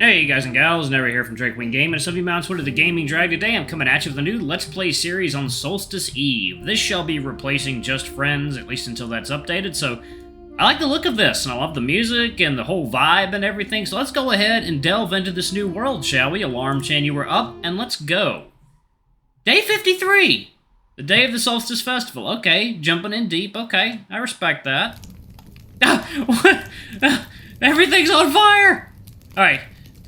Hey guys and gals, Never here from Drake Wing Game, and some of you mounts Twitter the Gaming Drag. Today I'm coming at you with a new Let's Play series on Solstice Eve. This shall be replacing Just Friends, at least until that's updated, so I like the look of this, and I love the music and the whole vibe and everything, so let's go ahead and delve into this new world, shall we? Alarm chain, you were up, and let's go. Day 53! The day of the Solstice Festival. Okay, jumping in deep, okay, I respect that. What? Everything's on fire! Alright.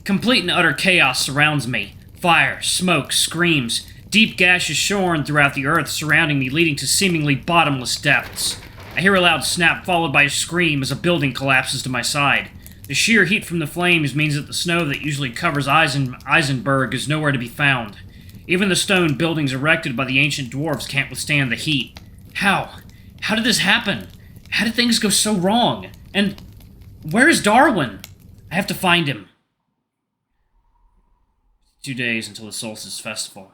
Complete and utter chaos surrounds me. Fire, smoke, screams. Deep gashes shorn throughout the earth surrounding me, leading to seemingly bottomless depths. I hear a loud snap followed by a scream as a building collapses to my side. The sheer heat from the flames means that the snow that usually covers Eisenberg is nowhere to be found. Even the stone buildings erected by the ancient dwarves can't withstand the heat. How? How did this happen? How did things go so wrong? And where is Darwin? I have to find him. 2 days until the Solstice Festival.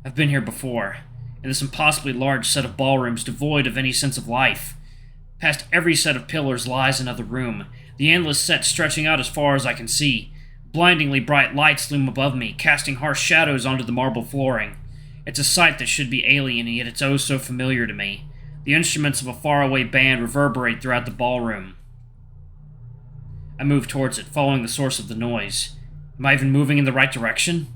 I've been here before, in this impossibly large set of ballrooms devoid of any sense of life. Past every set of pillars lies another room, the endless set stretching out as far as I can see. Blindingly bright lights loom above me, casting harsh shadows onto the marble flooring. It's a sight that should be alien, and yet it's oh so familiar to me. The instruments of a faraway band reverberate throughout the ballroom. I move towards it, following the source of the noise. Am I even moving in the right direction?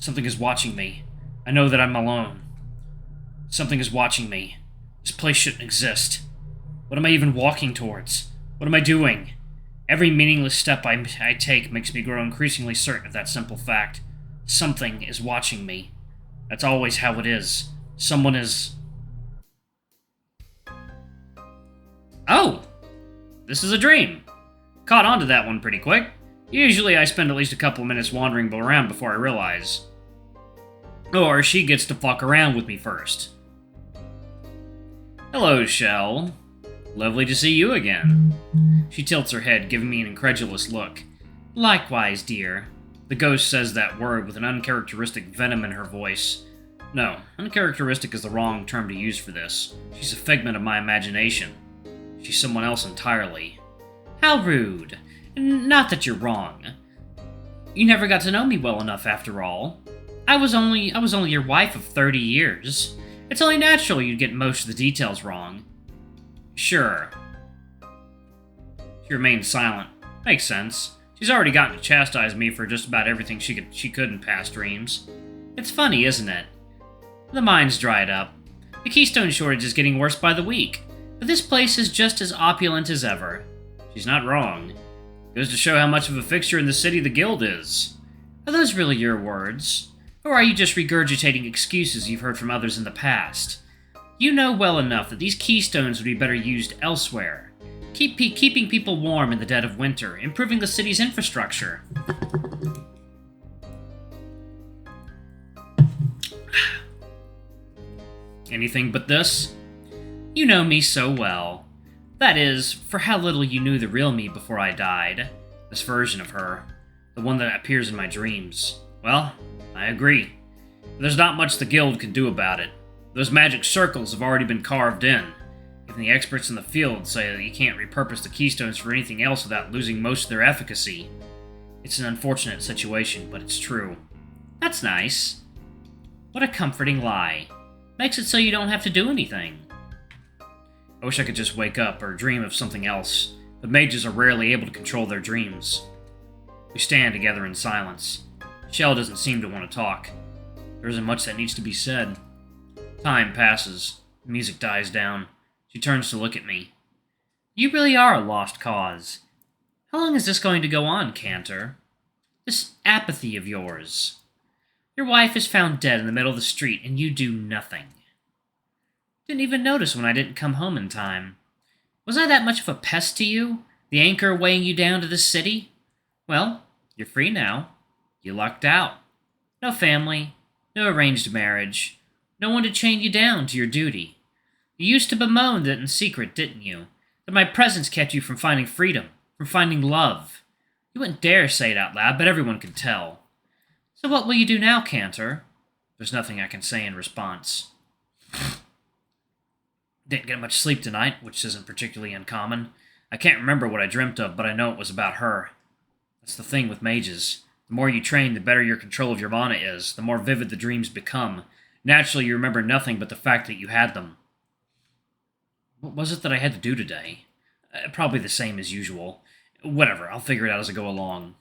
Something is watching me. I know that I'm alone. Something is watching me. This place shouldn't exist. What am I even walking towards? What am I doing? Every meaningless step I take makes me grow increasingly certain of that simple fact. Something is watching me. That's always how it is. Someone is... Oh! This is a dream. Caught on to that one pretty quick. Usually I spend at least a couple of minutes wandering around before I realize. Or she gets to fuck around with me first. Hello, Shell. Lovely to see you again. She tilts her head, giving me an incredulous look. Likewise, dear. The ghost says that word with an uncharacteristic venom in her voice. No, uncharacteristic is the wrong term to use for this. She's a figment of my imagination. She's someone else entirely. How rude. Not that you're wrong. You never got to know me well enough, after all. I was only your wife of 30 years. It's only natural you'd get most of the details wrong. Sure. She remained silent. Makes sense. She's already gotten to chastise me for just about everything she could in past dreams. It's funny, isn't it? The mine's dried up. The keystone shortage is getting worse by the week. But this place is just as opulent as ever. She's not wrong. Goes to show how much of a fixture in the city the guild is. Are those really your words? Or are you just regurgitating excuses you've heard from others in the past? You know well enough that these keystones would be better used elsewhere. Keeping people warm in the dead of winter, improving the city's infrastructure. Anything but this? You know me so well. That is, for how little you knew the real me before I died. This version of her. The one that appears in my dreams. Well, I agree. There's not much the guild can do about it. Those magic circles have already been carved in. Even the experts in the field say that you can't repurpose the keystones for anything else without losing most of their efficacy. It's an unfortunate situation, but it's true. That's nice. What a comforting lie. Makes it so you don't have to do anything. I wish I could just wake up or dream of something else, but mages are rarely able to control their dreams. We stand together in silence. Shell doesn't seem to want to talk. There isn't much that needs to be said. Time passes. The music dies down. She turns to look at me. You really are a lost cause. How long is this going to go on, Cantor? This apathy of yours. Your wife is found dead in the middle of the street, and you do nothing. Didn't even notice when I didn't come home in time. Was I that much of a pest to you? The anchor weighing you down to this city? Well, you're free now. You lucked out. No family, no arranged marriage, no one to chain you down to your duty. You used to bemoan that in secret, didn't you? That my presence kept you from finding freedom, from finding love. You wouldn't dare say it out loud, but everyone could tell. So what will you do now, Cantor? There's nothing I can say in response. Didn't get much sleep tonight, which isn't particularly uncommon. I can't remember what I dreamt of, but I know it was about her. That's the thing with mages. The more you train, the better your control of your mana is, the more vivid the dreams become. Naturally, you remember nothing but the fact that you had them. What was it that I had to do today? Probably the same as usual. Whatever, I'll figure it out as I go along.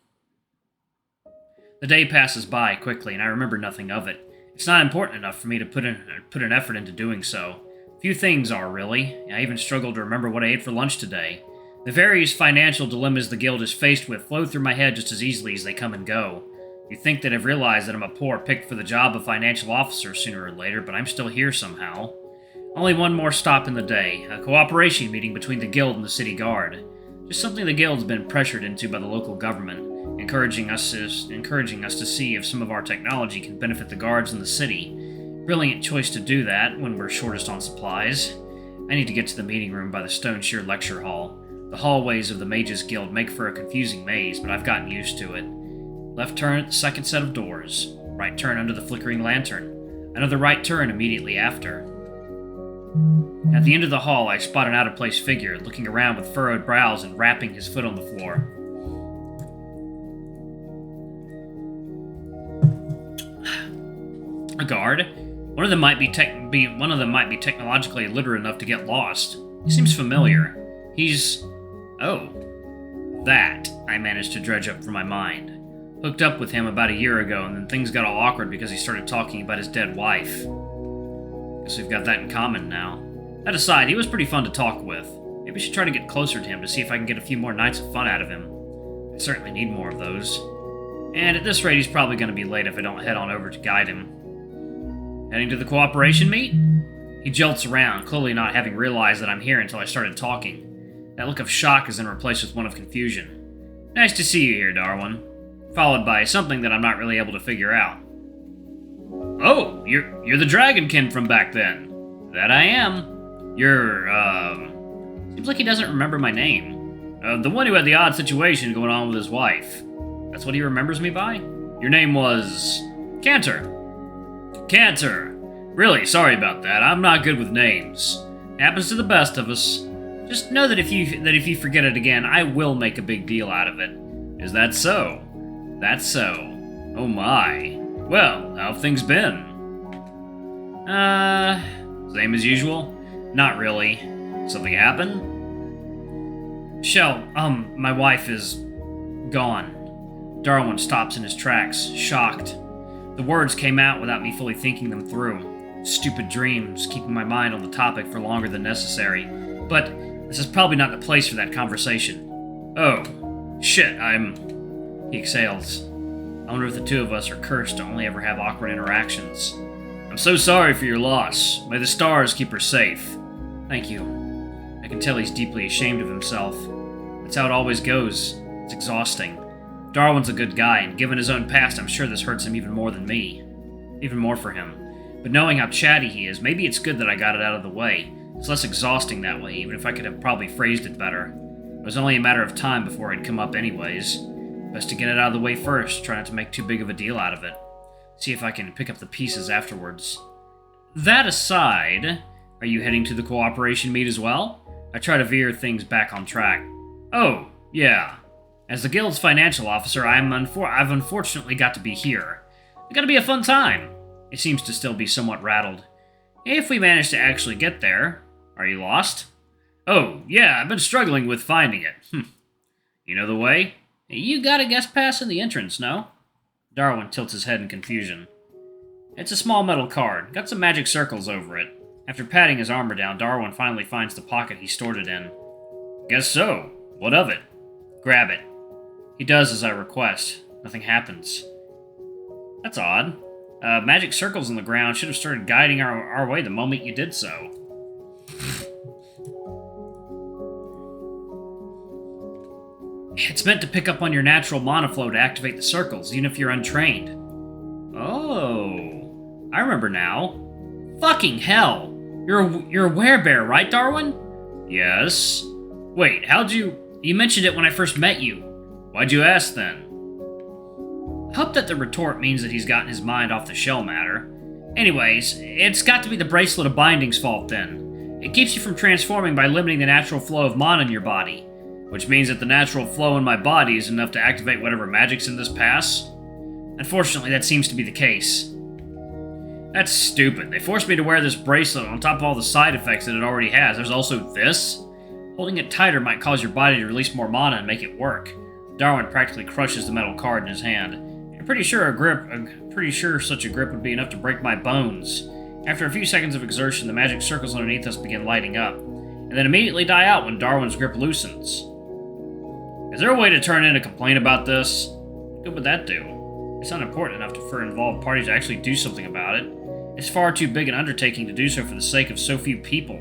The day passes by quickly, and I remember nothing of it. It's not important enough for me to put an effort into doing so. Few things are, really. I even struggle to remember what I ate for lunch today. The various financial dilemmas the guild is faced with flow through my head just as easily as they come and go. You'd think that I've realized that I'm a poor pick for the job of financial officer sooner or later, but I'm still here somehow. Only one more stop in the day, a cooperation meeting between the guild and the city guard. Just something the guild's been pressured into by the local government, encouraging us to see if some of our technology can benefit the guards in the city. Brilliant choice to do that when we're shortest on supplies. I need to get to the meeting room by the Stone Shear Lecture Hall. The hallways of the Mages Guild make for a confusing maze, but I've gotten used to it. Left turn at the second set of doors. Right turn under the flickering lantern. Another right turn immediately after. At the end of the hall, I spot an out-of-place figure, looking around with furrowed brows and rapping his foot on the floor. A guard? One of them might be technologically illiterate enough to get lost. He seems familiar. He's... Oh. That, I managed to dredge up from my mind. Hooked up with him about a year ago, and then things got all awkward because he started talking about his dead wife. Guess we've got that in common now. That aside, he was pretty fun to talk with. Maybe I should try to get closer to him to see if I can get a few more nights of fun out of him. I certainly need more of those. And at this rate, he's probably going to be late if I don't head on over to guide him. Heading to the cooperation meet? He jolts around, clearly not having realized that I'm here until I started talking. That look of shock is then replaced with one of confusion. Nice to see you here, Darwin. Followed by something that I'm not really able to figure out. Oh, you're the dragonkin from back then. That I am. Seems like he doesn't remember my name. The one who had the odd situation going on with his wife. That's what he remembers me by? Your name was... Cantor. Cantor. Really, sorry about that. I'm not good with names. Happens to the best of us. Just know that if you forget it again, I will make a big deal out of it. Is that so? That's so. Oh my. Well, how have things been? Same as usual? Not really. Something happened? Shell, my wife is... gone. Darwin stops in his tracks, shocked. The words came out without me fully thinking them through. Stupid dreams, keeping my mind on the topic for longer than necessary. But this is probably not the place for that conversation. Oh, shit, He exhales. I wonder if the two of us are cursed to only ever have awkward interactions. I'm so sorry for your loss. May the stars keep her safe. Thank you. I can tell he's deeply ashamed of himself. That's how it always goes. It's exhausting. Darwin's a good guy, and given his own past, I'm sure this hurts him even more than me. Even more for him. But knowing how chatty he is, maybe it's good that I got it out of the way. It's less exhausting that way, even if I could have probably phrased it better. It was only a matter of time before I'd come up anyways. Best to get it out of the way first, try not to make too big of a deal out of it. See if I can pick up the pieces afterwards. That aside, are you heading to the cooperation meet as well? I try to veer things back on track. Oh, yeah. As the guild's financial officer, I've unfortunately got to be here. It's gotta be a fun time. He seems to still be somewhat rattled. If we manage to actually get there, are you lost? Oh, yeah, I've been struggling with finding it. You know the way? You got a guest pass in the entrance, no? Darwin tilts his head in confusion. It's a small metal card, got some magic circles over it. After patting his armor down, Darwin finally finds the pocket he stored it in. Guess so. What of it? Grab it. He does as I request. Nothing happens. That's odd. Magic circles on the ground should have started guiding our way the moment you did so. It's meant to pick up on your natural mana flow to activate the circles, even if you're untrained. Oh, I remember now. Fucking hell! You're a werebear, right, Darwin? Yes. Wait, You mentioned it when I first met you. Why'd you ask then? I hope that the retort means that he's gotten his mind off the shell matter. Anyways, it's got to be the bracelet of binding's fault then. It keeps you from transforming by limiting the natural flow of mana in your body. which means that the natural flow in my body is enough to activate whatever magic's in this pass. Unfortunately, that seems to be the case. That's stupid. They forced me to wear this bracelet on top of all the side effects that it already has. There's also this. Holding it tighter might cause your body to release more mana and make it work. Darwin practically crushes the metal card in his hand. I'm pretty sure such a grip would be enough to break my bones. After a few seconds of exertion, the magic circles underneath us begin lighting up, and then immediately die out when Darwin's grip loosens. Is there a way to turn in a complaint about this? What good would that do? It's not important enough for involved parties to actually do something about it. It's far too big an undertaking to do so for the sake of so few people.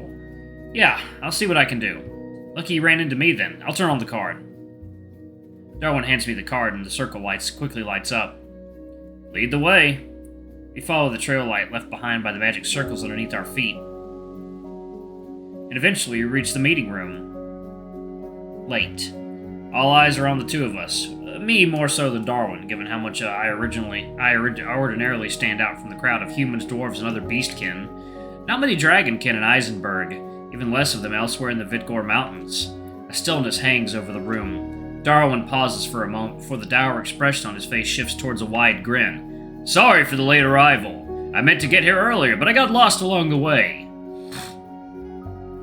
Yeah, I'll see what I can do. Lucky you ran into me then. I'll turn on the card. Darwin hands me the card and the circle quickly lights up. Lead the way. We follow the trail light left behind by the magic circles underneath our feet. And eventually we reach the meeting room. Late. All eyes are on the two of us. Me more so than Darwin, given how much I ordinarily stand out from the crowd of humans, dwarves, and other beastkin. Not many dragonkin in Eisenberg, even less of them elsewhere in the Vidgor Mountains. A stillness hangs over the room. Darwin pauses for a moment before the dour expression on his face shifts towards a wide grin. Sorry for the late arrival. I meant to get here earlier, but I got lost along the way.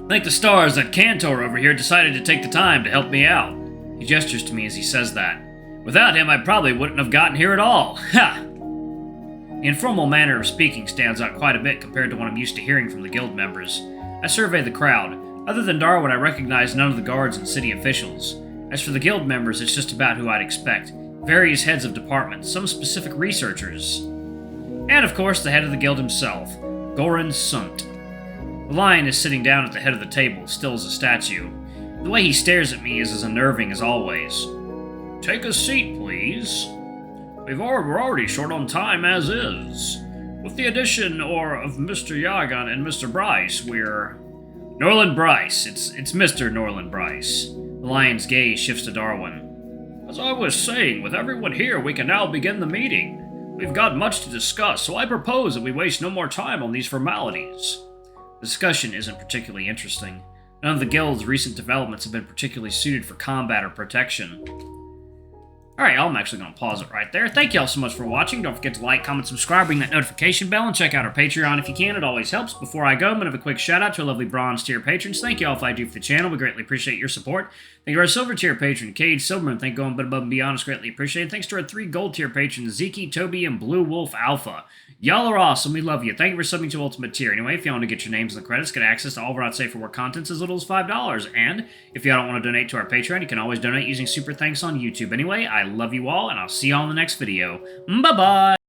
Thank the stars that Cantor over here decided to take the time to help me out. He gestures to me as he says that. Without him, I probably wouldn't have gotten here at all. Ha! The informal manner of speaking stands out quite a bit compared to what I'm used to hearing from the guild members. I survey the crowd. Other than Darwin, I recognize none of the guards and city officials. As for the guild members, it's just about who I'd expect. Various heads of departments, some specific researchers. And of course, the head of the guild himself, Goran Sunt. The lion is sitting down at the head of the table, still as a statue. The way he stares at me is as unnerving as always. Take a seat, please. We're already short on time as is. With the addition of Mr. Yagan and Mr. Bryce, we're... Norland Bryce. It's Mr. Norland Bryce. The lion's gaze shifts to Darwin. As I was saying, with everyone here, we can now begin the meeting. We've got much to discuss, so I propose that we waste no more time on these formalities. The discussion isn't particularly interesting. None of the guild's recent developments have been particularly suited for combat or protection. Alright, y'all, I'm actually going to pause it right there. Thank y'all so much for watching. Don't forget to like, comment, subscribe, ring that notification bell, and check out our Patreon if you can. It always helps. Before I go, I'm going to have a quick shout out to our lovely bronze tier patrons. Thank y'all if I do for the channel. We greatly appreciate your support. Thank you to our silver tier patron, Cade Silverman. Thank you going above and beyond. It's greatly appreciated. Thanks to our 3 gold tier patrons, Zeke, Toby, and Blue Wolf Alpha. Y'all are awesome. We love you. Thank you for subbing to Ultimate Tier. Anyway, if you want to get your names in the credits, get access to all of our Not Safe for Work contents as little as $5. And if you don't want to donate to our Patreon, you can always donate using Super Thanks on YouTube. Anyway, I love you all, and I'll see y'all in the next video. Bye-bye!